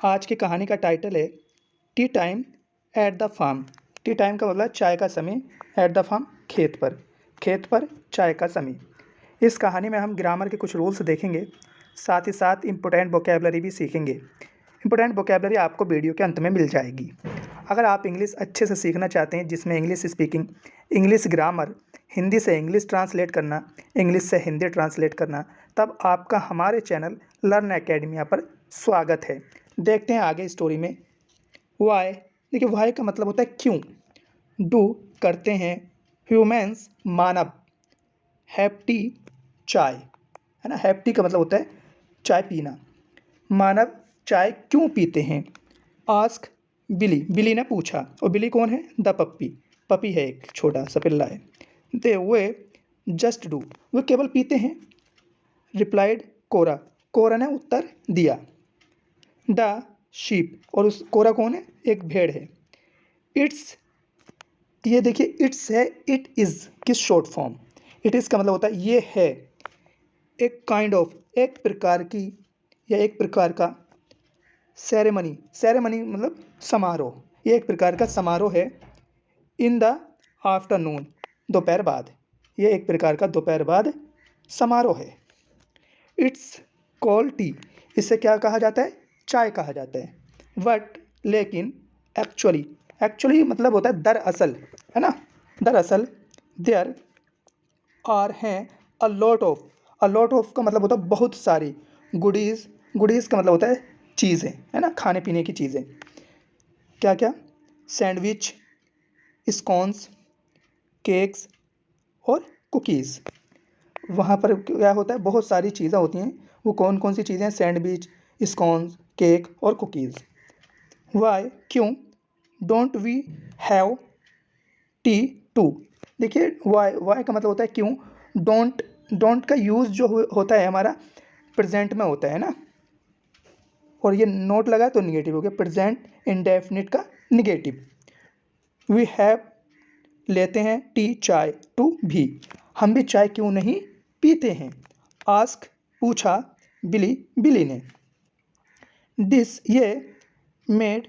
आज की कहानी का टाइटल है tea time at the farm. Tea time का मतलब चाय का समय, एट द फार्म खेत पर चाय का समय। इस कहानी में हम ग्रामर के कुछ रूल्स देखेंगे, साथ ही साथ इम्पोर्टेंट वोकेबलरी भी सीखेंगे। इम्पोर्टेंट वोकेबलरी आपको वीडियो के अंत में मिल जाएगी। अगर आप इंग्लिश अच्छे से सीखना चाहते हैं, जिसमें English speaking, English grammar, Hindi से इंग्लिश ट्रांसलेट करना, इंग्लिश से हिंदी ट्रांसलेट करना, तब आपका हमारे चैनल लर्न अकेडमिया पर स्वागत है। देखते हैं आगे स्टोरी में। वाई, देखिए वाई का मतलब होता है क्यों। डू करते हैं, ह्यूमन्स मानव, हैव टी चाय, है ना। हैव टी का मतलब होता है चाय पीना। मानव चाय क्यों पीते हैं। आस्क बिली, बिली ने पूछा। और बिली कौन है? द पप्पी, पपी है, एक छोटा सा पिल्ला है। दे वे जस्ट डू, वे केवल पीते हैं। रिप्लाइड कोरा, कोरा ने उत्तर दिया। द शीप, और उस कोरा कौन है? एक भेड़ है। इट्स, ये देखिए इट्स है, इट इज़ की शॉर्ट फॉर्म। इट इज़ का मतलब होता है ये है। एक काइंड ऑफ, एक प्रकार की या एक प्रकार का। सेरेमनी, सेरेमनी मतलब समारोह, ये एक प्रकार का समारोह है। इन द आफ्टरनून, दोपहर बाद, ये एक प्रकार का दोपहर बाद समारोह है। इट्स कॉल टी, इसे क्या कहा जाता है? चाय कहा जाता है। बट लेकिन, एक्चुअली, एक्चुअली मतलब होता है दरअसल, है ना। दरअसल देयर आर हैं a lot of, a lot of का मतलब होता है बहुत सारी। गुडीज़, गुडीज़ का मतलब होता है चीज़ें, है ना, खाने पीने की चीज़ें। क्या क्या? सैंडविच, स्कॉन्स, केक्स और कुकीज़। वहाँ पर क्या होता है? बहुत सारी चीज़ें होती हैं। वो कौन कौन सी चीज़ें हैं? सैंडविच, स्कॉन्स, केक और कुकीज़। वाई, क्यों? Don't we have tea too, देखिए वाई, वाई का मतलब होता है क्यों। डोंट, डोंट का यूज़ जो होता है हमारा प्रेजेंट में होता है ना, और ये नोट लगा तो निगेटिव हो गया। प्रेजेंट इंडेफिनिट का निगेटिव। वी हैव, लेते हैं, टी चाय, टू भी, हम भी चाय क्यों नहीं पीते हैं। आस्क, पूछा, बिली, बिली ने। डिस, ये मेड,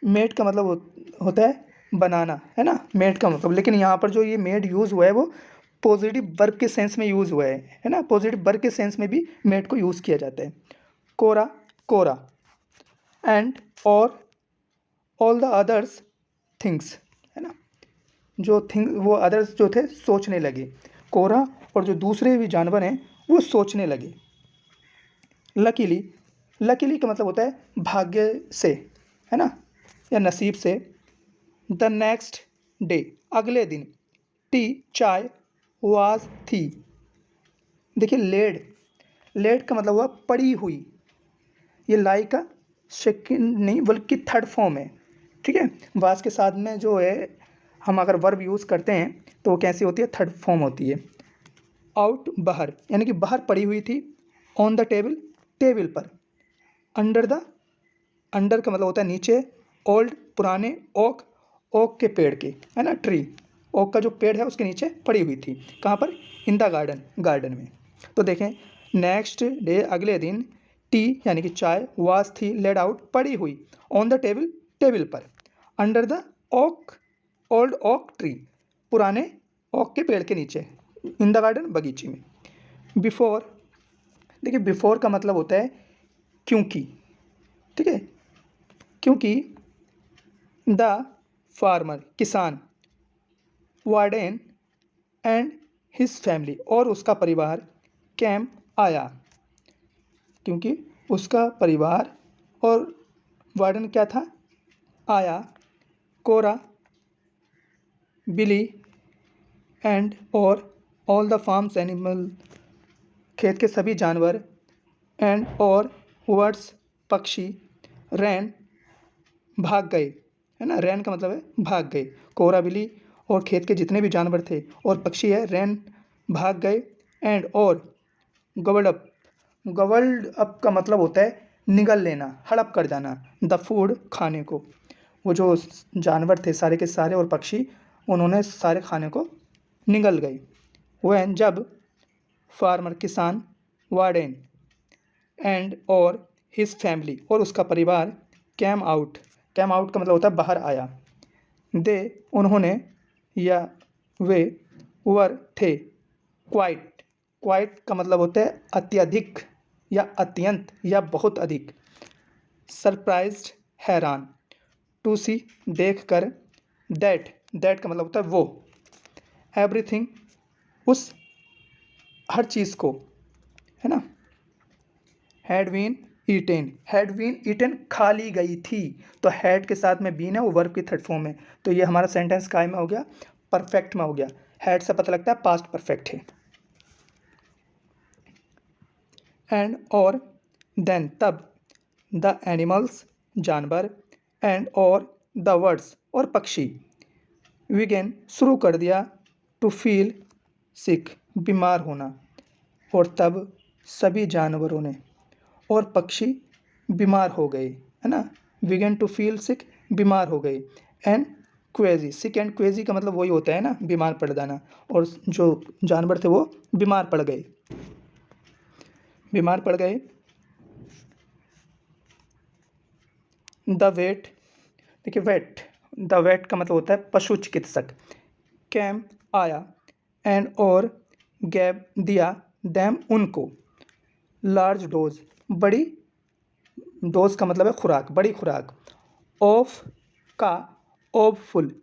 मेड का मतलब होता है बनाना, है ना, मेड का मतलब। लेकिन यहाँ पर जो ये मेड यूज़ हुआ है वो पॉजिटिव वर्ब के सेंस में यूज़ हुआ है ना। पॉजिटिव वर्ब के सेंस में भी मेड को यूज़ किया जाता है। कोरा, कोरा, एंड और ऑल द अदर्स थिंग्स, है ना। जो थिंग, वो अदर्स जो थे सोचने लगे। कोरा और जो दूसरे भी जानवर हैं वो सोचने लगे। लकीली, लकीली का मतलब होता है भाग्य से, है ना, या नसीब से। द नेक्स्ट डे, अगले दिन। टी चाय वाज थी, देखिए लेड, लेड का मतलब हुआ पड़ी हुई। ये लाई का सेकंड नहीं बल्कि थर्ड फॉर्म है, ठीक है। वाज के साथ में जो है हम अगर वर्ब यूज़ करते हैं तो वो कैसी होती है? थर्ड फॉर्म होती है। आउट, बाहर, यानी कि बाहर पड़ी हुई थी। ऑन द टेबल, टेबल पर। अंडर द, अंडर का मतलब होता है नीचे। ओल्ड, पुराने। ओक, ओक के पेड़ के, है ना, ट्री, ओक का जो पेड़ है उसके नीचे पड़ी हुई थी। कहाँ पर? इन द गार्डन, गार्डन में। तो देखें, नेक्स्ट डे, अगले दिन। टी यानी कि चाय, वाज थी, लेड आउट, पड़ी हुई। ऑन द टेबल, टेबल पर। Under the oak, old oak tree, पुराने ओक के पेड़ के नीचे। इन द गार्डन, बगीचे में। बिफोर, देखिए बिफोर का मतलब होता है क्योंकि, ठीक है। क्योंकि द फार्मर, किसान, वार्डन एंड हिज फैमिली, और उसका परिवार, कैम, आया, क्योंकि उसका परिवार और वार्डन क्या था? आया। कोरा, बिली एंड और ऑल द फार्म्स एनिमल, खेत के सभी जानवर। एंड और वर्ड्स, पक्षी। रैन, भाग गए, है ना। रैन का मतलब है भाग गए। कोरा, बिली और खेत के जितने भी जानवर थे और पक्षी है, रैन, भाग गए। एंड और गवर्ड अप, गवर्ड अप का मतलब होता है निगल लेना, हड़प कर जाना। द फूड, खाने को। वो जो जानवर थे सारे के सारे और पक्षी, उन्होंने सारे खाने को निगल गए। वह जब, फार्मर, किसान, वार्डन एंड और हिज फैमिली और उसका परिवार कैम आउट का मतलब होता है बाहर आया। दे उन्होंने या वे वर थे क्वाइट का मतलब होता है अत्यधिक या अत्यंत या बहुत अधिक। सरप्राइज्ड हैरान। टू सी देख कर। दैट का मतलब होता है वो। एवरीथिंग उस हर चीज़ को, है ना। हैड बीन ईटेन खा ली गई थी। तो हैड के साथ में बीन है, वो वर्ब की थर्ड फॉर्म है। तो ये हमारा सेंटेंस काय में हो गया, परफेक्ट में हो गया। हैड से पता लगता है पास्ट परफेक्ट है। एंड और देन तब, द एनिमल्स जानवर, एंड और द बर्ड्स और पक्षी, बिगेन शुरू कर दिया, टू फील सिक बीमार होना। और तब सभी जानवरों ने और पक्षी बीमार हो गए, है ना। बिगेन टू फील सिक बीमार हो गए। And quasi, sick and quasi का मतलब वही होता है ना, बीमार पड़ जाना। और जो जानवर थे वो बीमार पड़ गए। द वेट, देखिए द वेट का मतलब होता है पशु चिकित्सक। कैम आया, एंड और गैब दिया, दैम उनको, लार्ज डोज बड़ी डोज का मतलब है खुराक, बड़ी खुराक। ऑफ का ऑफुल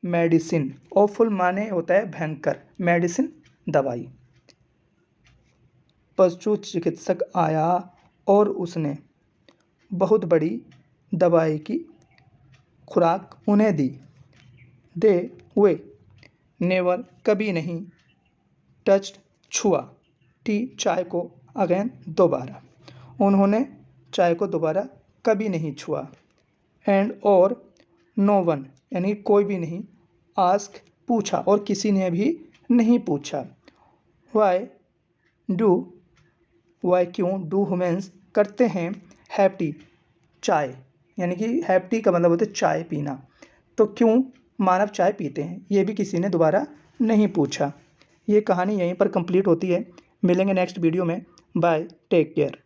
मेडिसिन, ऑफुल माने होता है भयंकर, मेडिसिन दवाई। पशु चिकित्सक आया और उसने बहुत बड़ी दवाई की खुराक उन्हें दी। दे वे नेवर कभी नहीं, टच्ड छुआ, टी चाय को, अगेन दोबारा, उन्होंने चाय को दोबारा कभी नहीं छुआ। एंड और नो वन यानी कोई भी नहीं, आस्क पूछा और किसी ने भी नहीं पूछा। वाई क्यों, डू ह्यूमन्स करते हैं, हैव टी चाय, यानी कि हैव टी का मतलब होता है चाय पीना। तो क्यों मानव चाय पीते हैं, ये भी किसी ने दोबारा नहीं पूछा। ये कहानी यहीं पर कंप्लीट होती है। मिलेंगे नेक्स्ट वीडियो में। Bye, take care.